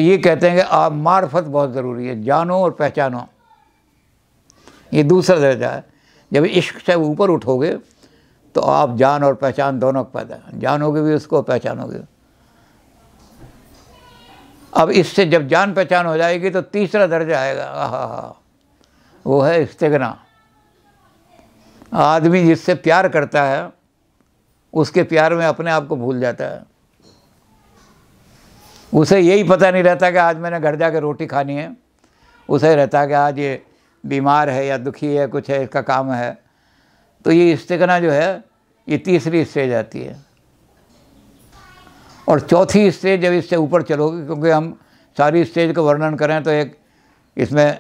ये कहते हैं कि आप मार्फत बहुत ज़रूरी है, जानो और पहचानो। ये दूसरा दर्जा है। जब इश्क से ऊपर उठोगे तो आप जान और पहचान दोनों पैदा जानोगे भी उसको, पहचानोगे। अब इससे जब जान पहचान हो जाएगी तो तीसरा दर्जा आएगा, आहा, वो है इस्तिगना। आदमी जिससे प्यार करता है उसके प्यार में अपने आप को भूल जाता है। उसे यही पता नहीं रहता कि आज मैंने घर जाकर रोटी खानी है, उसे रहता है कि आज ये बीमार है या दुखी है, कुछ है, इसका काम है। तो ये इस्तिगना जो है ये तीसरी स्टेज आती है। और चौथी स्टेज जब इससे ऊपर चलोगे, क्योंकि हम सारी स्टेज का वर्णन करें तो एक इसमें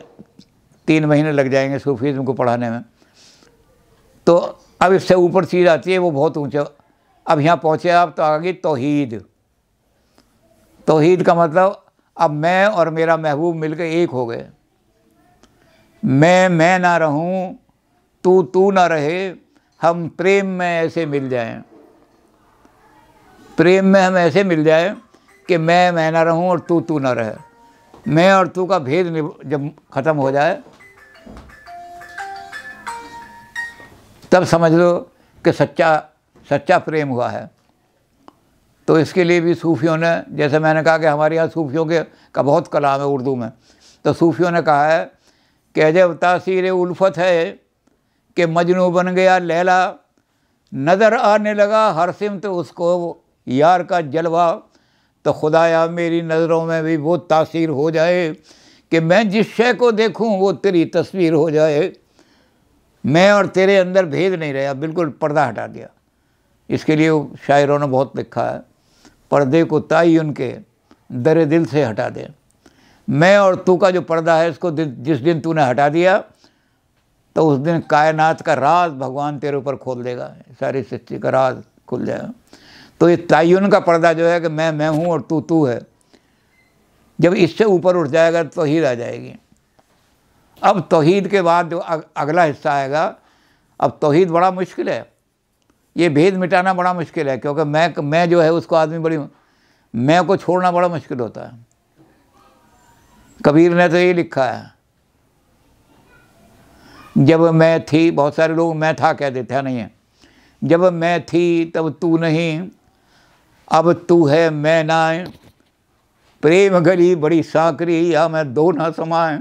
3 महीने लग जाएंगे सूफीज़्म को पढ़ाने में। तो अब इससे ऊपर चीज़ आती है, वो बहुत ऊंचे। अब यहाँ पहुँचे आप तो आ गई तौहीद। तौहीद का मतलब अब मैं और मेरा महबूब मिलकर एक हो गए। मैं ना रहूं, तू ना रहे, हम प्रेम में ऐसे मिल जाएं। प्रेम में हम ऐसे मिल जाएं कि मैं ना रहूं और तू ना रहे। मैं और तू का भेद जब ख़त्म हो जाए तब समझ लो कि सच्चा प्रेम हुआ है। तो इसके लिए भी सूफ़ियों ने, जैसे मैंने कहा कि हमारे यहाँ सूफ़ियों का बहुत कलाम है उर्दू में, तो सूफ़ियों ने कहा है कि अजब तासीर उल्फत है कि मजनू बन गया लैला, नज़र आने लगा हर सिमत उसको यार का जलवा। तो खुदाया मेरी नज़रों में भी वो तासीर हो जाए कि मैं जिस शय को देखूं वो तेरी तस्वीर हो जाए। मैं और तेरे अंदर भेद नहीं रहा, बिल्कुल पर्दा हटा दिया। इसके लिए शायरों ने बहुत लिखा है, पर्दे को तायुन के दरे दिल से हटा दे। मैं और तू का जो पर्दा है इसको जिस दिन तूने हटा दिया तो उस दिन कायनात का राज भगवान तेरे ऊपर खोल देगा, सारी सृष्टि का राज खुल जाएगा। तो ये तायुन का पर्दा जो है कि मैं हूँ और तू है, जब इससे ऊपर उठ जाएगा तो तौहीद आ जाएगी। अब तौहीद के बाद जो अगला हिस्सा आएगा, अब तौहीद बड़ा मुश्किल है, ये भेद मिटाना बड़ा मुश्किल है, क्योंकि मैं जो है उसको आदमी बड़ी मैं को छोड़ना बड़ा मुश्किल होता है। कबीर ने तो ये लिखा है, जब मैं थी, बहुत सारे लोग मैं था कह देते हैं, नहीं है, जब मैं थी तब तू नहीं, अब तू है मैं ना, प्रेम गली बड़ी साकरी या मैं दो ना समाए।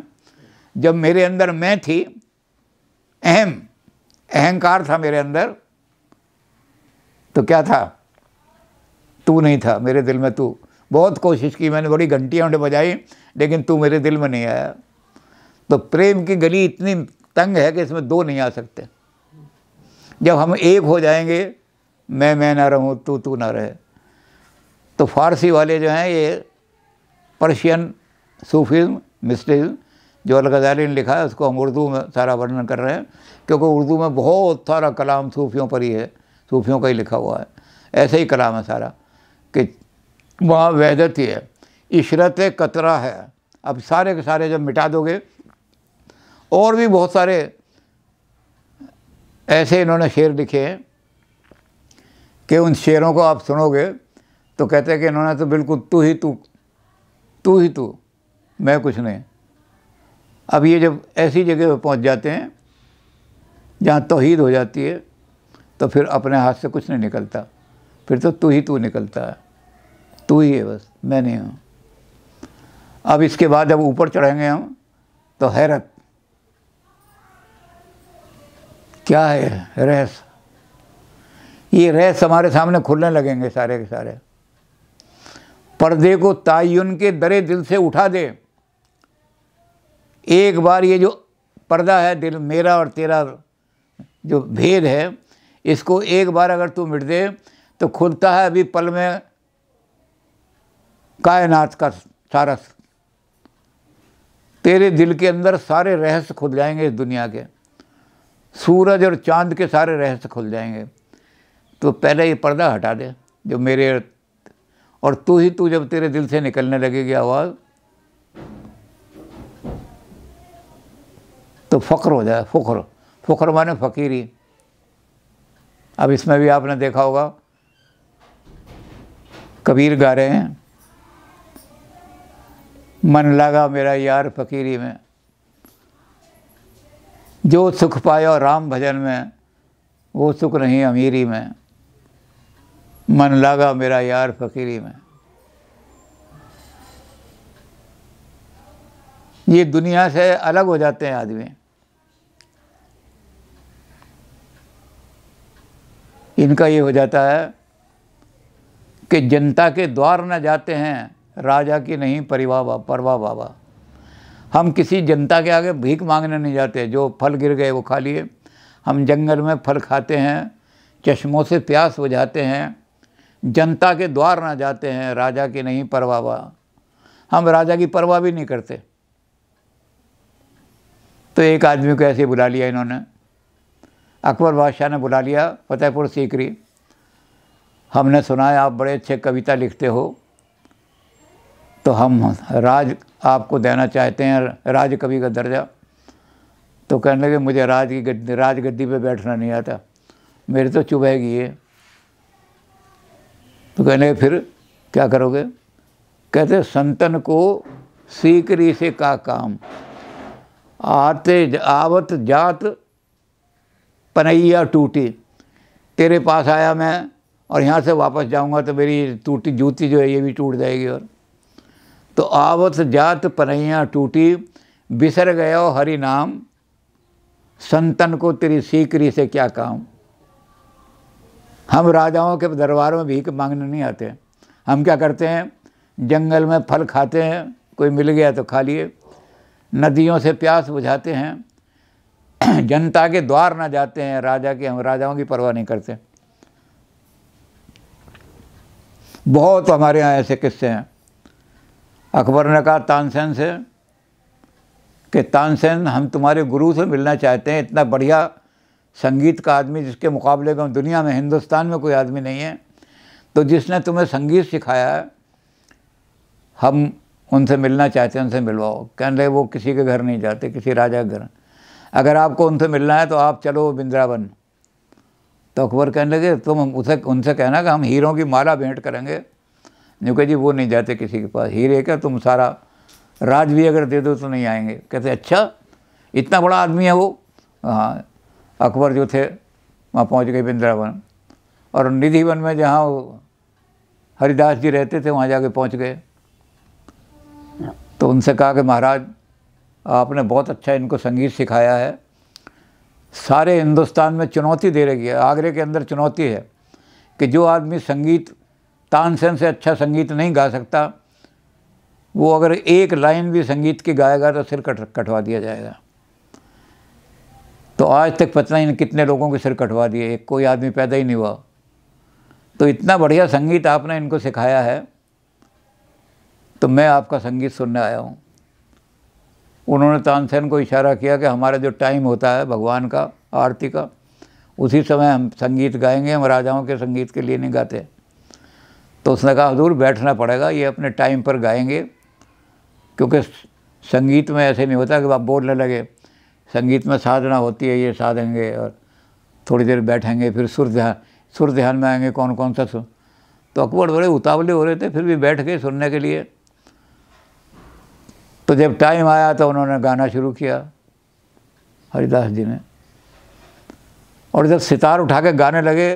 जब मेरे अंदर मैं थी, अहंकार था मेरे अंदर, तो क्या था, तू नहीं था मेरे दिल में। तू, बहुत कोशिश की मैंने, बड़ी घंटियाँ बजाई, लेकिन तू मेरे दिल में नहीं आया। तो प्रेम की गली इतनी तंग है कि इसमें दो नहीं आ सकते। जब हम एक हो जाएंगे, मैं ना रहूं, तू ना रहे। तो फारसी वाले जो हैं, ये पर्शियन सूफीज़्म, मिस्टिज़्म जो अल-गज़ाली ने लिखा है, उसको हम उर्दू में सारा वर्णन कर रहे हैं, क्योंकि उर्दू में बहुत सारा कलाम सूफियों पर ही है, सूफियों का ही लिखा हुआ है। ऐसे ही कलाम है सारा कि वहाँ वहदत ही है, इशरत कतरा है। अब सारे के सारे जब मिटा दोगे, और भी बहुत सारे ऐसे इन्होंने शेर लिखे हैं कि उन शेरों को आप सुनोगे तो कहते हैं कि इन्होंने तो बिल्कुल तू ही तू, मैं कुछ नहीं। अब ये जब ऐसी जगह पर पहुंच जाते हैं जहाँ तौहीद हो जाती है, तो फिर अपने हाथ से कुछ नहीं निकलता, फिर तो तू निकलता है, तू ही है बस, मैं नहीं हूँ। अब इसके बाद जब ऊपर चढ़ेंगे हम, तो हैरत क्या है, रहस्य, ये रहस्य हमारे सामने खुलने लगेंगे सारे के सारे। पर्दे को तायुन के दरे दिल से उठा दे। एक बार ये जो पर्दा है, दिल मेरा और तेरा जो भेद है, इसको एक बार अगर तू मिट दे तो खुलता है अभी पल में कायनात का सारा। तेरे दिल के अंदर सारे रहस्य खुल जाएंगे इस दुनिया के, सूरज और चांद के सारे रहस्य खुल जाएंगे। तो पहले ये पर्दा हटा दे जो मेरे और तू जब तेरे दिल से निकलने लगेगी आवाज़, तो फ़क्र हो जाए। फ़क्र माने फ़कीरी। अब इसमें भी आपने देखा होगा, कबीर गा रहे हैं, मन लगा मेरा यार फ़कीरी में, जो सुख पाया राम भजन में, वो सुख नहीं अमीरी में। मन लगा मेरा यार फ़कीरी में। ये दुनिया से अलग हो जाते हैं आदमी। इनका ये हो जाता है कि जनता के द्वार न जाते हैं, राजा की नहीं परवाह बाबा। हम किसी जनता के आगे भीख मांगने नहीं जाते, जो फल गिर गए वो खा लिए। हम जंगल में फल खाते हैं, चश्मों से प्यास बुझाते हैं, जनता के द्वार न जाते हैं, राजा की नहीं परवाह। हम राजा की परवाह भी नहीं करते। तो एक आदमी को ऐसे बुला लिया इन्होंने, अकबर बादशाह ने बुला लिया फतेहपुर सीकरी। हमने सुना है आप बड़े अच्छे कविता लिखते हो, तो हम राज आपको देना चाहते हैं, राज कवि का दर्जा। तो कहने लगे मुझे राज गद्दी पे बैठना नहीं आता, मेरे तो चुभेगी ये। तो कहने लगे फिर क्या करोगे? कहते संतन को सीकरी से का काम, आते आवत जात पनैया टूटी। तेरे पास आया मैं और यहाँ से वापस जाऊँगा तो मेरी टूटी जूती जो है ये भी टूट जाएगी। और तो आवत जात पनैया टूटी, बिसर गयो हरि नाम, संतन को तेरी सीकरी से क्या काम। हम राजाओं के दरबार में भीख मांगने नहीं आते। हम क्या करते हैं? जंगल में फल खाते हैं, कोई मिल गया तो खा लिए, नदियों से प्यास बुझाते हैं, जनता के द्वार ना जाते हैं, हम राजाओं की परवाह नहीं करते। बहुत हमारे यहाँ ऐसे किस्से हैं। अकबर ने कहा तानसेन से कि तानसेन हम तुम्हारे गुरु से मिलना चाहते हैं, इतना बढ़िया संगीत का आदमी जिसके मुकाबले में दुनिया में हिंदुस्तान में कोई आदमी नहीं है, तो जिसने तुम्हें संगीत सिखाया है हम उनसे मिलना चाहते हैं, उनसे मिलवाओ। कहने लगे वो किसी के घर नहीं जाते, किसी राजा के घर। अगर आपको उनसे मिलना है तो आप चलो वृंदावन। तो अकबर कहने लगे तुम उनसे कहना कि हम हीरों की माला भेंट करेंगे। जो कहे जी वो नहीं जाते किसी के पास, हीरे का तुम सारा राज भी अगर दे दो तो नहीं आएंगे। कहते अच्छा इतना बड़ा आदमी है वो? हाँ। अकबर जो थे वहाँ पहुँच गए वृंदावन, और निधिवन में जहाँ हरिदास जी रहते थे वहाँ जाके पहुँच गए। तो उनसे कहा कि महाराज आपने बहुत अच्छा इनको संगीत सिखाया है, सारे हिंदुस्तान में चुनौती दे रही है, आगरे के अंदर चुनौती है कि जो आदमी संगीत तानसेन से अच्छा संगीत नहीं गा सकता, वो अगर एक लाइन भी संगीत की गाएगा तो सिर कटवा दिया जाएगा। तो आज तक पता नहीं कितने लोगों के सिर कटवा दिए, एक कोई आदमी पैदा ही नहीं हुआ। तो इतना बढ़िया संगीत आपने इनको सिखाया है, तो मैं आपका संगीत सुनने आया हूँ। उन्होंने तानसेन को इशारा किया कि हमारा जो टाइम होता है भगवान का आरती का, उसी समय हम संगीत गाएंगे, हम राजाओं के संगीत के लिए नहीं गाते। तो उसने कहा हुजूर बैठना पड़ेगा, ये अपने टाइम पर गाएंगे, क्योंकि संगीत में ऐसे नहीं होता कि आप बोलने लगे। संगीत में साधना होती है, ये साधेंगे और थोड़ी देर बैठेंगे, फिर सुर ध्यान में आएंगे कौन कौन सा सुर। तो अकबर बड़े उतावले हो रहे थे, फिर भी बैठ गए सुनने के लिए। तो जब टाइम आया तो उन्होंने गाना शुरू किया हरिदास जी ने, और जब सितार उठा के गाने लगे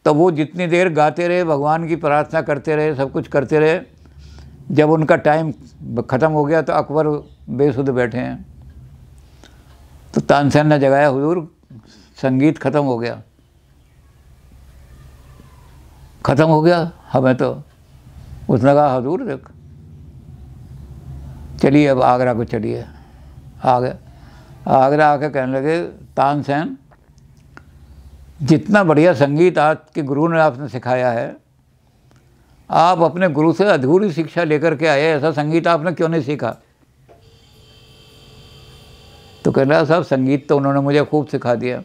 तो वो जितनी देर गाते रहे, भगवान की प्रार्थना करते रहे, सब कुछ करते रहे। जब उनका टाइम ख़त्म हो गया तो अकबर बेसुध बैठे हैं। तो तानसेन ने जगाया, हुजूर संगीत ख़त्म हो गया। ख़त्म हो गया हमें तो। उसने कहा हुजूर देख चलिए अब आगरा को चलिए। आ गए आगरा, आके कहने लगे तानसेन जितना बढ़िया संगीत आपके गुरु ने आपने सिखाया है, आप अपने गुरु से अधूरी शिक्षा लेकर के आए, ऐसा संगीत आपने क्यों नहीं सीखा? तो कह रहा साहब संगीत तो उन्होंने मुझे खूब सिखा दिया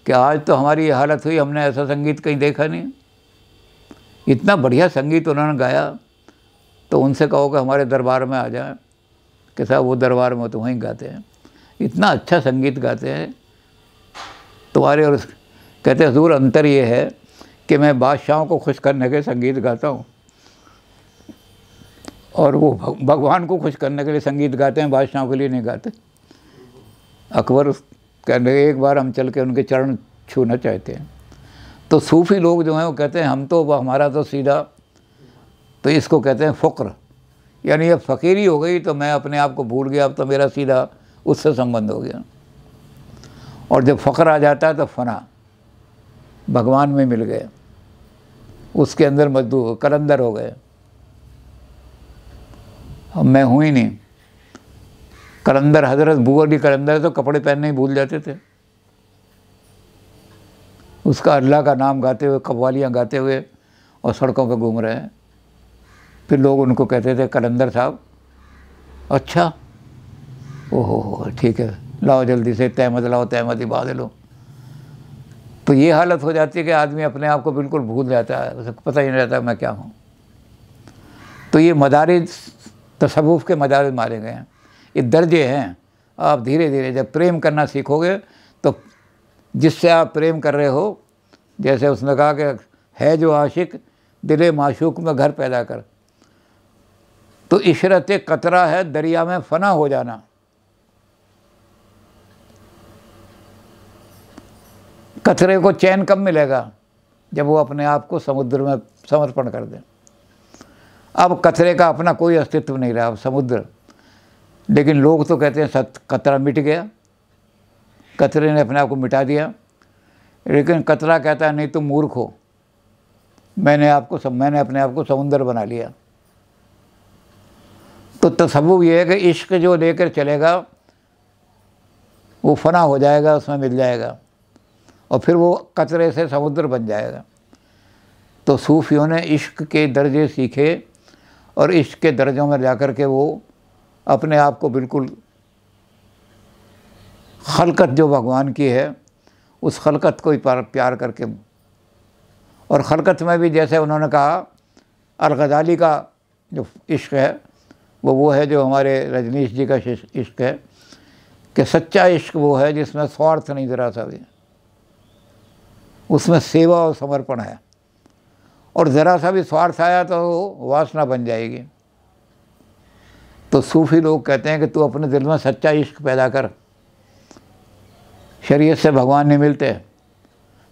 कि आज तो हमारी ये हालत हुई, हमने ऐसा संगीत कहीं देखा नहीं। इतना बढ़िया संगीत उन्होंने गाया। तो उनसे कहो कि हमारे दरबार में आ जाए, कि साहब वो दरबार में तो वहीं गाते हैं, इतना अच्छा संगीत गाते हैं तुम्हारे। और कहते हुजूर अंतर ये है कि मैं बादशाहों को खुश करने के संगीत गाता हूँ, और वो भगवान को खुश करने के लिए संगीत गाते हैं, बादशाहों के लिए नहीं गाते। अकबर कहने एक बार हम चल के उनके चरण छूना चाहते हैं। तो सूफ़ी लोग जो हैं वो कहते हैं हम तो, हमारा तो सीधा, तो इसको कहते हैं फ़क्र, यानी अब फ़कीरी हो गई तो मैं अपने आप को भूल गया, अब तो मेरा सीधा उससे संबंध हो गया। और जब फ़क्र आ जाता है तो फ़ना, भगवान में मिल गए, उसके अंदर मजदूर कलंदर हो गए, अब मैं हूँ ही नहीं। कलंदर, हज़रत बू अली कलंदर तो कपड़े पहनने ही भूल जाते थे। उसका अल्लाह का नाम गाते हुए, कव्वालियाँ गाते हुए और सड़कों पर घूम रहे हैं। फिर लोग उनको कहते थे कलंदर साहब, अच्छा ओहो ठीक है, लाओ जल्दी से तहमत लाओ, तहमत ही बांध लो। तो ये हालत हो जाती है कि आदमी अपने आप को बिल्कुल भूल जाता है, उसे पता ही नहीं रहता मैं क्या हूँ। तो ये मदारिज, तसव्वुफ़ के मदारिज मारे गए हैं, ये दर्जे हैं। आप धीरे धीरे जब प्रेम करना सीखोगे तो जिससे आप प्रेम कर रहे हो, जैसे उसने कहा कि है जो आशिक दिले माशूक में घर पैदा कर, तो इशरत कतरा है दरिया में फ़ना हो जाना। कतरे को चैन कब मिलेगा? जब वो अपने आप को समुद्र में समर्पण कर दे। अब कतरे का अपना कोई अस्तित्व नहीं रहा, अब समुद्र। लेकिन लोग तो कहते हैं कतरा मिट गया, कतरे ने अपने आप को मिटा दिया। लेकिन कतरा कहता है नहीं तुम मूर्ख हो, मैंने अपने आप को समुद्र बना लिया। तो तसव्वुफ़ ये है कि इश्क जो लेकर चलेगा वो फ़ना हो जाएगा, उसमें मिल जाएगा और फिर वो कतरे से समुद्र बन जाएगा। तो सूफ़ियों ने इश्क के दर्जे सीखे और इश्क के दर्जों में जाकर के वो अपने आप को बिल्कुल खलकत जो भगवान की है उस खलकत को ही प्यार करके, और खलकत में भी जैसे उन्होंने कहा अल-ग़ज़ाली का जो इश्क है वो है जो हमारे रजनीश जी का इश्क है कि सच्चा इश्क वो है जिसमें स्वार्थ नहीं ज़रा सा भी, उसमें सेवा और समर्पण है। और ज़रा सा भी स्वार्थ आया तो वासना बन जाएगी। तो सूफ़ी लोग कहते हैं कि तू अपने दिल में सच्चा इश्क पैदा कर। शरीयत से भगवान नहीं मिलते,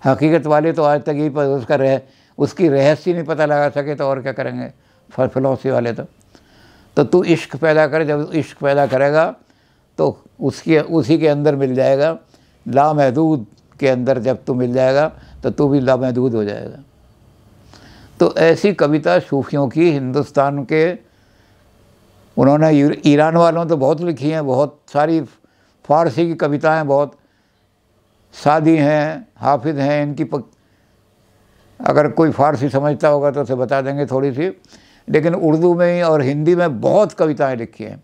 हकीकत वाले तो आज तक ही उसकी रहस्य नहीं पता लगा सके तो और क्या करेंगे फिलॉसफी वाले। तो तू इश्क पैदा कर, जब इश्क पैदा करेगा तो उसी के अंदर मिल जाएगा, लामहदूद के अंदर जब तू मिल जाएगा तो तू भी लामहदूद हो जाएगा। तो ऐसी कविता सूफियों की हिंदुस्तान के, उन्होंने ईरान वालों तो बहुत लिखी हैं, बहुत सारी फ़ारसी की कविताएं बहुत सादी हैं, हाफिज़ हैं इनकी। अगर कोई फ़ारसी समझता होगा तो उसे बता देंगे थोड़ी सी। लेकिन उर्दू में और हिंदी में बहुत कविताएं लिखी हैं।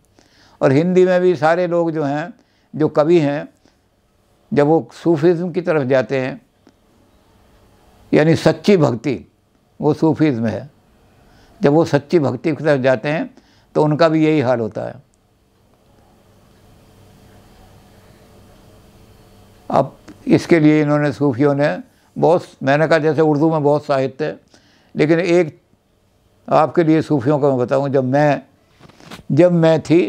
और हिंदी में भी सारे लोग जो हैं, जो कवि हैं, जब वो सूफीज़्म की तरफ जाते हैं, यानी सच्ची भक्ति वो सूफीज़्म है, जब वो सच्ची भक्ति की तरफ जाते हैं तो उनका भी यही हाल होता है। अब इसके लिए इन्होंने सूफियों ने बहुत, मैंने कहा जैसे उर्दू में बहुत साहित्य है, लेकिन एक आपके लिए सूफियों का मैं बताऊं, जब मैं थी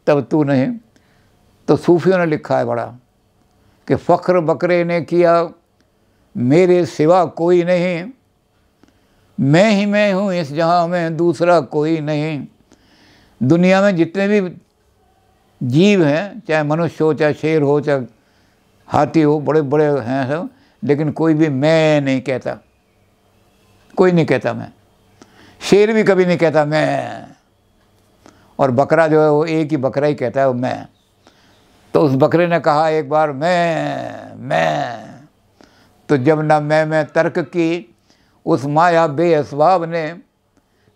तब तू नहीं, तो सूफियों ने लिखा है बड़ा कि फ़ख्र बकरे ने किया मेरे सिवा कोई नहीं, मैं ही मैं हूँ इस जहाँ में दूसरा कोई नहीं। दुनिया में जितने भी जीव हैं, चाहे मनुष्य हो, चाहे शेर हो, चाहे हाथी हो, बड़े बड़े हैं सब, लेकिन कोई भी मैं नहीं कहता, कोई नहीं कहता मैं। शेर भी कभी नहीं कहता मैं, और बकरा जो है वो एक ही बकरा ही कहता है वो मैं। तो उस बकरे ने कहा एक बार मैं, तो जब ना मैं तर्क की उस माया बेअसबाब ने,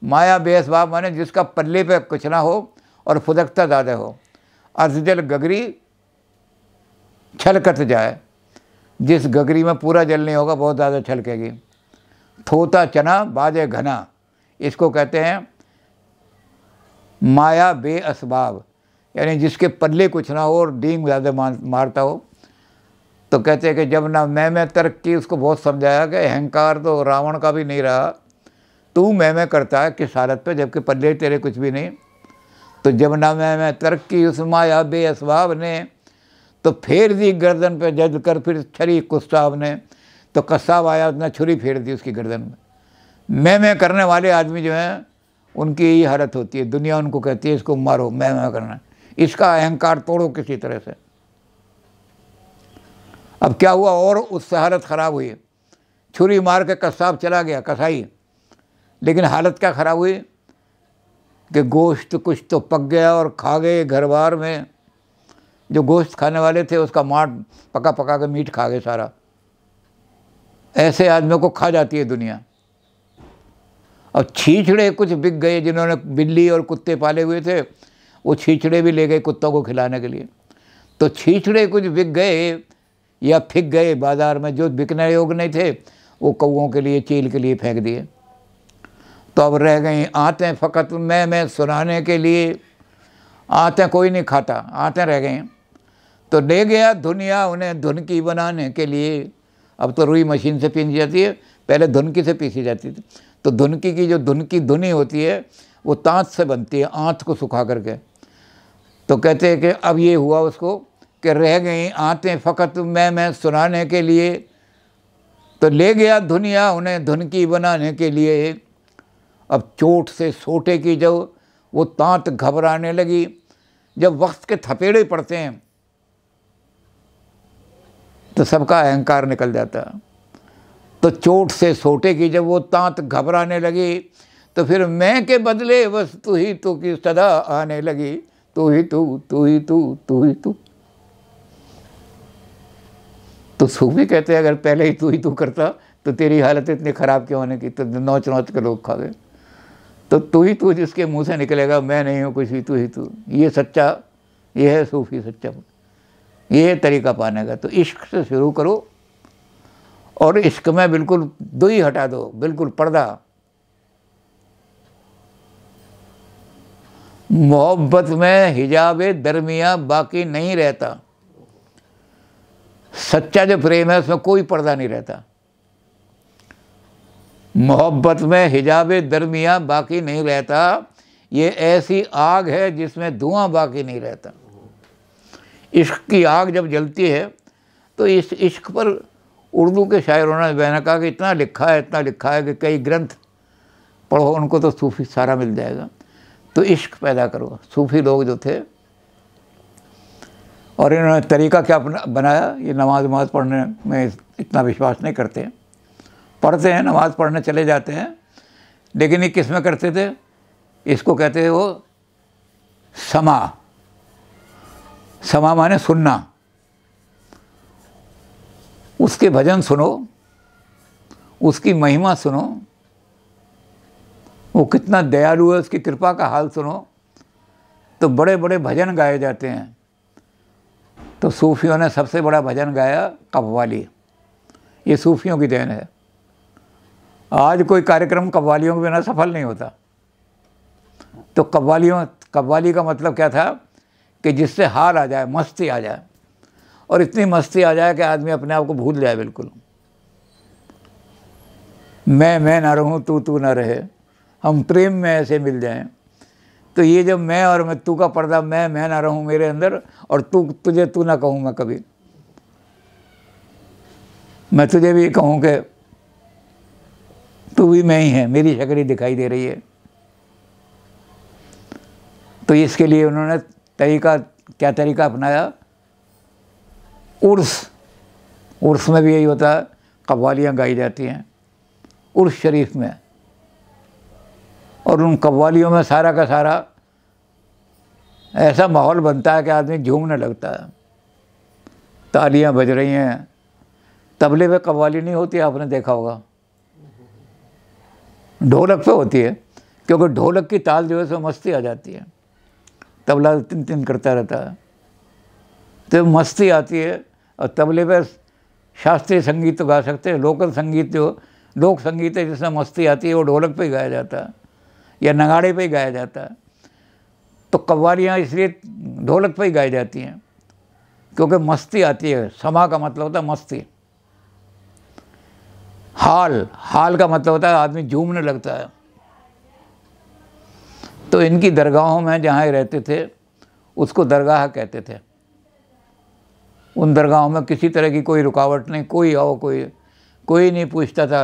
माया बेअसबाब माने जिसका पल्ले पे कुछ ना हो और फुदकता ज़्यादा हो, अर्जल गगरी छलकत जाए, जिस गगरी में पूरा जल नहीं होगा बहुत ज़्यादा छलकेगी। थोता चना बाजे घना, इसको कहते हैं माया बेअसबाब, यानी जिसके पल्ले कुछ ना हो और डींग ज़्यादा मारता हो। तो कहते हैं कि जब ना मैं तर्क की, उसको बहुत समझाया कि अहंकार तो रावण का भी नहीं रहा, तू मैं करता है किस हालत पे, जबकि पल्ले तेरे कुछ भी नहीं। तो जब ना मैं तर्क की उस माया बेअसबाब ने, तो फेर दी गर्दन पे जज कर फिर छरी कुस्ताब ने। तो कस्साब आया, उसने छुरी फेर दी उसकी गर्दन में। मैं करने वाले आदमी जो हैं उनकी यही हालत होती है। दुनिया उनको कहती है इसको मारो, मैं करना, इसका अहंकार तोड़ो किसी तरह से। अब क्या हुआ, और उससे हालत ख़राब हुई। छुरी मार के कस्साब चला गया, कसाई, लेकिन हालत क्या ख़राब हुई कि गोश्त कुछ तो पक गया और खा गए घर बार में। जो गोश्त खाने वाले थे उसका मांस पका पका के मीट खा गए सारा। ऐसे आदमियों को खा जाती है दुनिया। और छींचड़े कुछ बिक गए, जिन्होंने बिल्ली और कुत्ते पाले हुए थे वो छींचड़े भी ले गए कुत्तों को खिलाने के लिए। तो छींचड़े कुछ बिक गए या फिक गए बाज़ार में, जो बिकने योग्य नहीं थे वो कौओं के लिए, चील के लिए फेंक दिए। तो अब रह गई आंतें फ़कत मैं सुनाने के लिए। आंतें कोई नहीं खाता, आंतें रह गई। तो ले गया दुनिया उन्हें धुनकी बनाने के लिए। अब तो रुई मशीन से पीसी जाती है, पहले धुनकी से पीसी जाती थी। तो धुनकी की जो धुनी होती है वो तांत से बनती है, आंत को सुखा करके। तो कहते हैं कि अब ये हुआ उसको कि रह गई आंतें फ़कत मैं सुनाने के लिए। तो ले गया दुनिया उन्हें धुनकी बनाने के लिए। अब चोट से सोटे की जब वो तांत घबराने लगी। जब वक्त के थपेड़े पड़ते हैं तो सबका अहंकार निकल जाता। तो चोट से सोटे की जब वो तांत घबराने लगी, तो फिर मैं के बदले बस तू ही तू की सदा आने लगी। तू ही तू, तू ही तू, तू ही तू। तो सूफी कहते हैं अगर पहले ही तू करता तो तेरी हालत इतनी ख़राब क्यों होने की। तो नोच नोच के लोग खा गए। तो तू ही तू जिसके मुंह से निकलेगा, मैं नहीं हूँ कुछ भी, तू ही तू, ये सच्चा, ये है सूफी सच्चा, ये है तरीका पाने का। तो इश्क से शुरू करो और इश्क में बिल्कुल दुई हटा दो, बिल्कुल पर्दा। मोहब्बत में हिजाबे दरमिया बाकी नहीं रहता। सच्चा जो प्रेम है उसमें कोई पर्दा नहीं रहता। मोहब्बत में हिजाबे दरमिया बाकी नहीं रहता। ये ऐसी आग है जिसमें धुआं बाकी नहीं रहता। इश्क की आग जब जलती है तो इस इश्क पर उर्दू के शायरों ने मैंने कहा कि इतना लिखा है कि कई ग्रंथ पढ़ो, उनको तो सूफी सारा मिल जाएगा। तो इश्क पैदा करो। सूफी लोग जो थे, और इन्होंने तरीका क्या बनाया, ये नमाज पढ़ने में इतना विश्वास नहीं करते हैं। पढ़ते हैं, नमाज़ पढ़ने चले जाते हैं, लेकिन ये किस में करते थे, इसको कहते थे वो समा माने सुनना। उसके भजन सुनो, उसकी महिमा सुनो, वो कितना दयालु है, उसकी कृपा का हाल सुनो। तो बड़े बड़े भजन गाए जाते हैं। तो सूफियों ने सबसे बड़ा भजन गाया कव्वाली। ये सूफियों की देन है। आज कोई कार्यक्रम कव्वालियों के बिना सफल नहीं होता। तो कव्वाली का मतलब क्या था कि जिससे हाल आ जाए, मस्ती आ जाए, और इतनी मस्ती आ जाए कि आदमी अपने आप को भूल जाए बिल्कुल। मैं ना रहूं, तू ना रहे, हम प्रेम में ऐसे मिल जाएं। तो ये जब मैं और मैं तू का पर्दा, मैं ना रहूं मेरे अंदर, और तुझे तू ना कहूँ मैं कभी, मैं तुझे भी कहूँ कि तू भी मैं ही है, मेरी शक्ल ही दिखाई दे रही है। तो इसके लिए उन्होंने क्या तरीका अपनाया, उर्स में भी यही होता है, कव्वालियाँ गाई जाती हैं उर्स शरीफ में। और उन कव्वालियों में सारा का सारा ऐसा माहौल बनता है कि आदमी झूमने लगता है। तालियां बज रही हैं। तबले पे कव्वाली नहीं होती, आपने देखा होगा, ढोलक पे होती है, क्योंकि ढोलक की ताल जो है सो मस्ती आ जाती है। तबला तिन तिन करता रहता है तो मस्ती आती है। और तबले पे शास्त्रीय संगीत तो गा सकते हैं, लोकल संगीत जो लोक संगीत है जिसमें मस्ती आती है वो ढोलक पे ही गाया जाता है या नगाड़े पे ही गाया जाता है। तो कव्वालियाँ इसलिए ढोलक पे ही गाई जाती हैं क्योंकि मस्ती आती है। समा का मतलब होता है मस्ती। हाल का मतलब होता है आदमी झूमने लगता है। तो इनकी दरगाहों में जहाँ रहते थे उसको दरगाह कहते थे। उन दरगाहों में किसी तरह की कोई रुकावट नहीं, कोई आओ कोई नहीं पूछता था।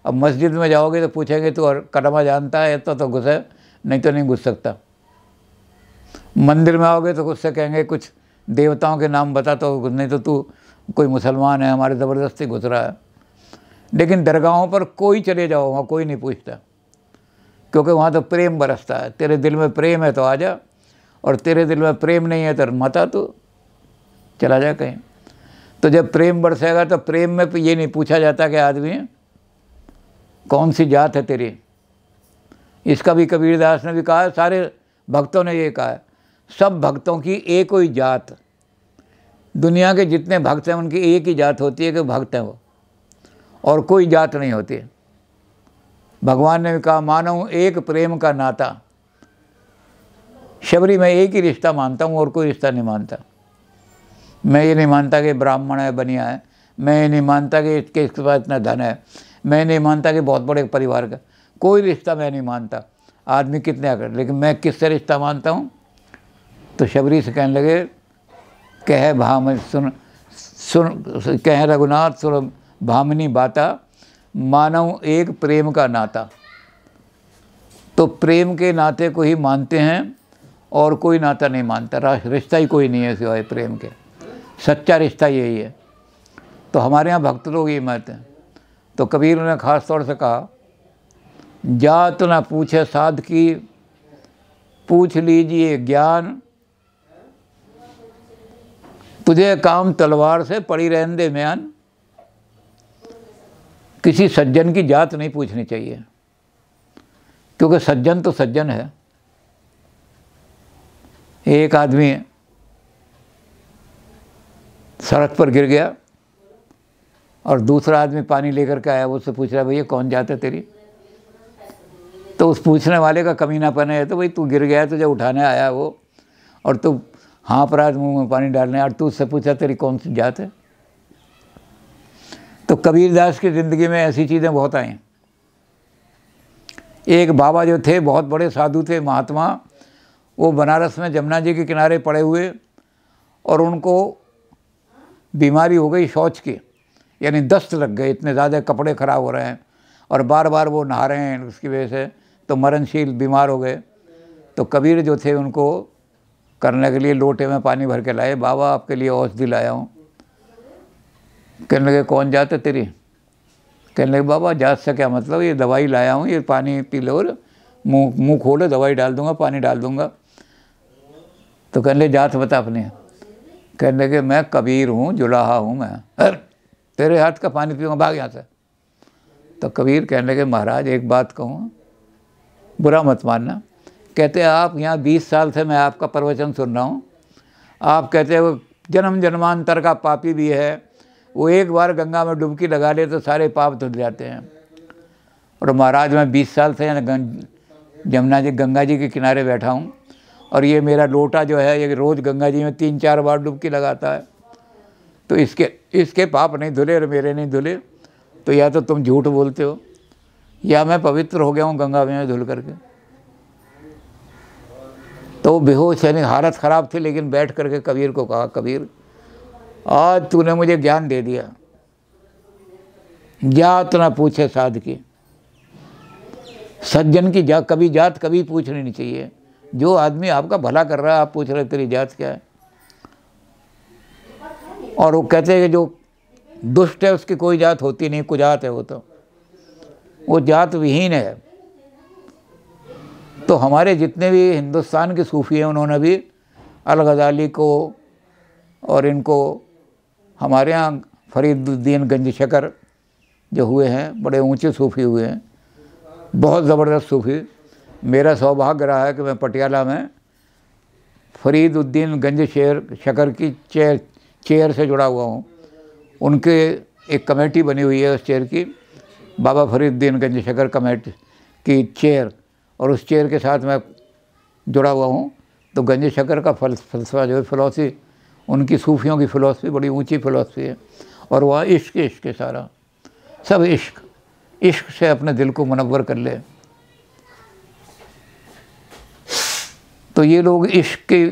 अब मस्जिद में जाओगे तो पूछेंगे तो कलमा जानता है तो घुसे, नहीं तो नहीं घुस सकता। मंदिर में आओगे तो उससे कहेंगे कुछ देवताओं के नाम बता, तो नहीं तो तू कोई मुसलमान है, हमारे ज़बरदस्ती घुस रहा है। लेकिन दरगाहों पर कोई चले जाओ, वहाँ कोई नहीं पूछता, क्योंकि वहाँ तो प्रेम बरसता है। तेरे दिल में प्रेम है तो आ जा, और तेरे दिल में प्रेम नहीं है तो मत आ, तो चला जा कहीं। तो जब प्रेम बरसेगा तो प्रेम में ये नहीं पूछा जाता कि आदमी कौन सी जात है तेरी। इसका भी कबीरदास ने भी कहा है, सारे भक्तों ने ये कहा है, सब भक्तों की एक ही जात। दुनिया के जितने भक्त हैं उनकी एक ही जात होती है कि भक्त हैं वो, और कोई जात नहीं होती। भगवान ने भी कहा, मानो एक प्रेम का नाता। शबरी में एक ही रिश्ता मानता हूँ और कोई रिश्ता नहीं मानता। मैं ये नहीं मानता कि ब्राह्मण है, बनिया है, मैं ये नहीं मानता कि इसके पास इतना धन है, मैं नहीं मानता कि बहुत बड़े परिवार का, कोई रिश्ता मैं नहीं मानता। आदमी कितने कर, लेकिन मैं किससे रिश्ता मानता हूँ? तो शबरी से कहने लगे, कह भाम सुन कह रघुनाथ सुन भामिनी बाता, मानव एक प्रेम का नाता। तो प्रेम के नाते को ही मानते हैं और कोई नाता नहीं मानता, रिश्ता ही कोई नहीं है सिवाय प्रेम के। सच्चा रिश्ता यही है। तो हमारे यहाँ भक्त लोग ये मानते हैं। तो कबीर ने ख़ास तौर से कहा, जात न पूछे साध की, पूछ लीजिए ज्ञान, तुझे काम तलवार से पड़ी रहने दे म्यान। किसी सज्जन की जात नहीं पूछनी चाहिए, क्योंकि सज्जन तो सज्जन है। एक आदमी सड़क पर गिर गया और दूसरा आदमी पानी लेकर के आया, वो उससे पूछ रहा है, भैया कौन जात है तेरी? तो उस पूछने वाले का कमीनापन है, तो भाई तू गिर गया, तुझे उठाने आया वो, और तू हाँफ रहा है मुँह में पानी डालने, और तू उससे पूछा तेरी कौन सी जात है? तो कबीरदास की ज़िंदगी में ऐसी चीज़ें बहुत आई। एक बाबा जो थे, बहुत बड़े साधु थे, महात्मा, वो बनारस में जमुना जी के किनारे पड़े हुए, और उनको बीमारी हो गई शौच की, यानी दस्त लग गए, इतने ज़्यादा कपड़े ख़राब हो रहे हैं और बार बार वो नहा रहे हैं, उसकी वजह से तो मरणशील बीमार हो गए। तो कबीर जो थे उनको करने के लिए लोटे में पानी भर के लाए, बाबा आपके लिए औषधि लाया हूँ। कहने लगे कौन जात है तेरी? कहने लगे बाबा जात से क्या मतलब, ये दवाई लाया हूँ, ये पानी पी लो और मुँह खोलो, दवाई डाल दूँगा, पानी डाल दूँगा। तो कहने लगे जात बता अपनी। कहने लगे मैं कबीर हूँ, जुलाहा हूँ मैं, अरे तेरे हाथ का पानी पीऊँगा, भाग यहाँ से। तो कबीर कहने लगे महाराज एक बात कहूँ, बुरा मत मानना। कहते आप यहाँ 20 साल से मैं आपका प्रवचन सुन रहा हूँ, आप कहते हो जन्म जन्मांतर का पापी भी है, वो एक बार गंगा में डुबकी लगा ले तो सारे पाप धुल जाते हैं। और महाराज मैं 20 साल से जमुना जी गंगा जी के किनारे बैठा हूँ, और ये मेरा लोटा जो है ये रोज़ गंगा जी में 3-4 बार डुबकी लगाता है, तो इसके पाप नहीं धुले और मेरे नहीं धुले। तो या तो तुम झूठ बोलते हो या मैं पवित्र हो गया हूँ गंगा में धुल करके। तो बेहोश यानी हालत ख़राब थी, लेकिन बैठ करके कबीर को कहा, कबीर आज तूने मुझे ज्ञान दे दिया, जात ना पूछे साध की। सज्जन की जात कभी पूछनी नहीं चाहिए। जो आदमी आपका भला कर रहा है आप पूछ रहे तेरी जात क्या है? और वो कहते हैं कि जो दुष्ट है उसकी कोई जात होती नहीं, कुजात है वो जात विहीन है। तो हमारे जितने भी हिंदुस्तान के सूफ़ी हैं उन्होंने भी अल-गज़ाली को और इनको, हमारे यहाँ फरीदुद्दीन गंज शकर जो हुए हैं बड़े ऊंचे सूफ़ी हुए हैं, बहुत ज़बरदस्त सूफ़ी। मेरा सौभाग्य रहा है कि मैं पटियाला में फरीदुद्दीन गंज शकर की चेयर से जुड़ा हुआ हूँ। उनके एक कमेटी बनी हुई है, उस चेयर की बाबा फरीदुद्दीन गंज शकर कमेटी की चेयर, और उस चेयर के साथ मैं जुड़ा हुआ हूँ। तो गंज शकर का फलसफा जो है, फ़िलॉसफी, उनकी सूफ़ियों की फ़िलॉसफी बड़ी ऊंची फ़िलॉसफी है, और वह इश्क है सारा, सब इश्क से अपने दिल को मुनव्वर कर ले। तो ये लोग इश्क के,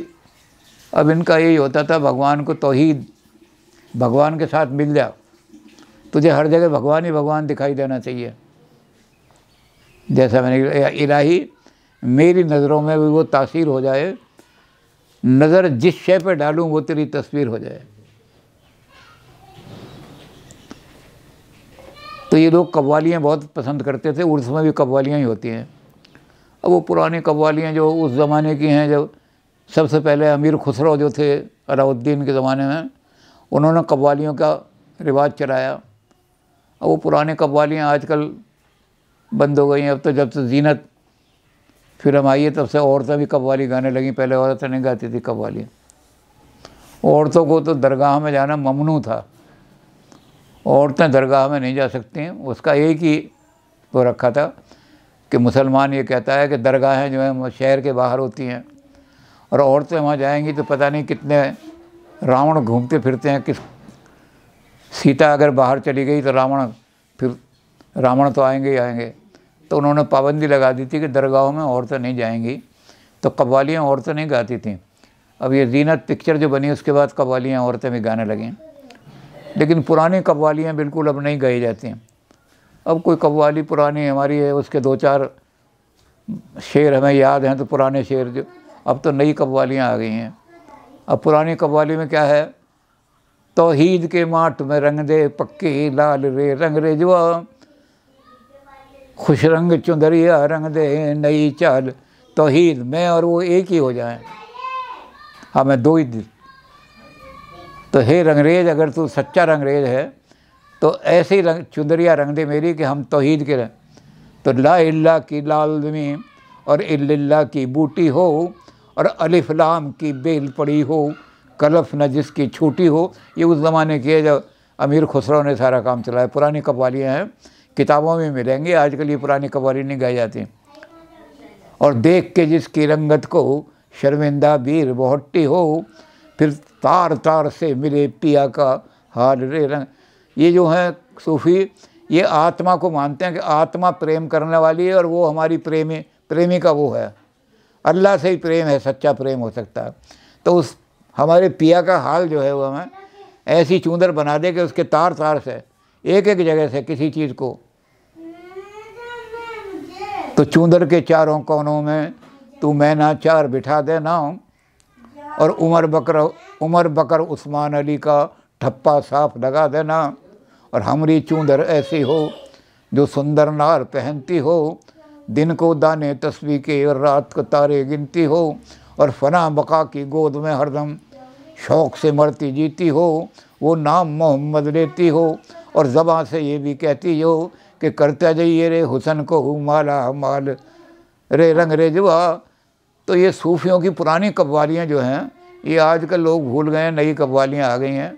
अब इनका यही होता था भगवान को तौहीद, भगवान के साथ मिल जा, तुझे हर जगह भगवान ही भगवान दिखाई देना चाहिए। जैसा मैंने इलाही मेरी नज़रों में भी वो तासीर हो जाए, नज़र जिस शय पे डालूं वो तेरी तस्वीर हो जाए। तो ये लोग कव्वालियाँ बहुत पसंद करते थे, उर्स में भी कव्वालियाँ ही होती हैं। अब वो पुरानी कव्वालियाँ जो उस ज़माने की हैं, जब सबसे पहले अमीर खुसरो जो थे अलाउद्दीन के ज़माने में, उन्होंने कव्वालियों का रिवाज चलाया। अब वो पुराने कव्वालियाँ आजकल बंद हो गई हैं। अब तो जब से जीनत फिल्म आई है तब से औरतें भी कव्वाली गाने लगी, पहले औरतें नहीं गाती थी कव्वाली। औरतों को तो दरगाह में जाना ममनू था, औरतें दरगाह में नहीं जा सकती हैं। उसका एक ही वो रखा था कि मुसलमान ये कहता है कि दरगाहें जो हैं शहर के बाहर होती हैं और औरतें वहाँ जाएंगी तो पता नहीं कितने रावण घूमते फिरते हैं। किस सीता अगर बाहर चली गई तो रावण तो आएंगे ही आएंगे। तो उन्होंने पाबंदी लगा दी थी कि दरगाहों में औरतें नहीं जाएंगी, तो कव्वालियाँ औरतें नहीं गाती थीं। अब ये जीनत पिक्चर जो बनी उसके बाद कव्वालियाँ औरतें भी गाने लगीं, लेकिन पुरानी कव्वालियाँ बिल्कुल अब नहीं गाई जाती हैं। अब कोई कव्वाली पुरानी हमारी है, उसके 2-4 शेर हमें याद हैं तो पुराने शेर जो, अब तो नई कव्वालियाँ आ गई हैं। अब पुरानी कव्वाली में क्या है, तौहीद के माठ में रंग दे पक्के लाल रे रंग रे जुआ, खुश रंग चुंदरिया रंग दे नई चाल, तौहीद मैं और वो एक ही हो जाएं, हमें 2 ही दिल। तो हे रंगरेज, अगर तू सच्चा रंगरेज है तो ऐसे ही रंग चुंदरिया रंग दे मेरी कि हम तौहीद के रहें। तो ला इल्ला की लालमी और इल्लिल्लाह की बूटी हो और अलिफ लाम की बेल पड़ी हो, कलफ न जिसकी छूटी हो। ये उस ज़माने की है जब अमीर खुसरो ने सारा काम चलाया। पुरानी कव्वालियाँ हैं, किताबों में मिलेंगी, आजकल ये पुरानी कव्वाली नहीं गाई जाती। और देख के जिसकी रंगत को शर्मिंदा वीर बहुट्टी हो, फिर तार तार से मिले पिया का हाल रे रंग। ये जो है सूफ़ी, ये आत्मा को मानते हैं कि आत्मा प्रेम करने वाली है और वो हमारी प्रेमिका वो है। अल्लाह से ही प्रेम है, सच्चा प्रेम हो सकता है। तो उस हमारे पिया का हाल जो है वो हमें ऐसी चूंदर बना दे कि उसके तार तार से एक एक जगह से किसी चीज़ को, तो चूंदर के चारों कोनों में तू मैना चार बिठा दे ना, और उमर बकर उस्मान अली का ठप्पा साफ लगा देना। और हमारी चूंदर ऐसी हो जो सुंदर नार पहनती हो, दिन को दाने तस्बीह के और रात को तारे गिनती हो, और फना बका की गोद में हरदम शौक़ से मरती जीती हो, वो नाम मोहम्मद लेती हो और ज़बां से ये भी कहती हो कि करता जाइए रे हुसन को माला माल रे रंग रे जुआ। तो ये सूफियों की पुरानी कव्वालियाँ जो हैं ये आजकल लोग भूल गए हैं, नई कव्वालियाँ आ गई हैं।